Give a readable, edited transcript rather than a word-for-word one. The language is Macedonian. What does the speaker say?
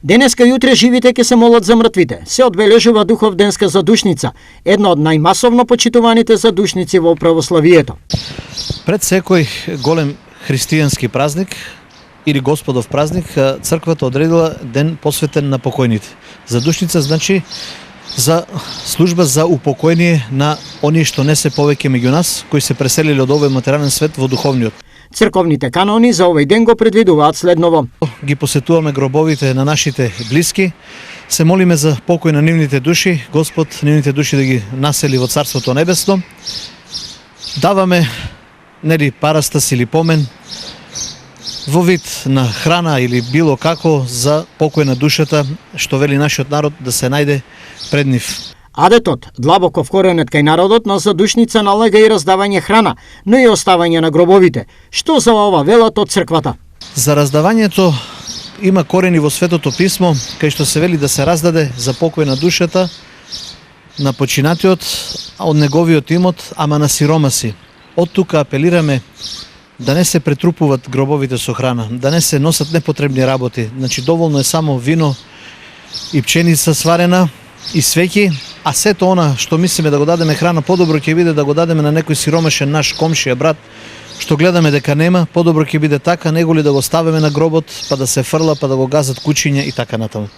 Денеска и утре живите ќе се молат за мртвите. Се одбележува духовденска задушница, една од најмасовно почитуваните задушници во православието. Пред секој голем христијански празник или Господов празник, црквата одредила ден посветен на покојните. Задушница значи за служба за упокоение на оние што не се повеќе меѓу нас, кои се преселиле од овој материјален свет во духовниот. Црковните канони за овој ден го предвидуваат следново. Ги посетуваме гробовите на нашите блиски, се молиме за покој на нивните души, Господ нивните души да ги насели во Царството Небесно. Даваме парастас или помен во вид на храна или било како за покој на душата, што вели нашиот народ да се најде пред нив. Адетот, длабоко вкоренет кај народот на задушница налага и раздавање храна, но и оставање на гробовите. Што за ова велат од црквата? За раздавањето има корени во Светото писмо, кај што се вели да се раздаде за покој на душата на починатиот од неговиот имот, ама на сиромаси. Од тука апелираме да не се претрупуваат гробовите со храна, да не се носат непотребни работи. Значи доволно е само вино и пченица сварена и свеќи, а сето она што мислиме да го дадеме храна, подобро ќе биде да го дадеме на некој сиромашен наш комшија, брат, што гледаме дека нема, подобро ќе биде така, него ли да го ставиме на гробот, па да се фрла, па да го газат кучиња и така натаму.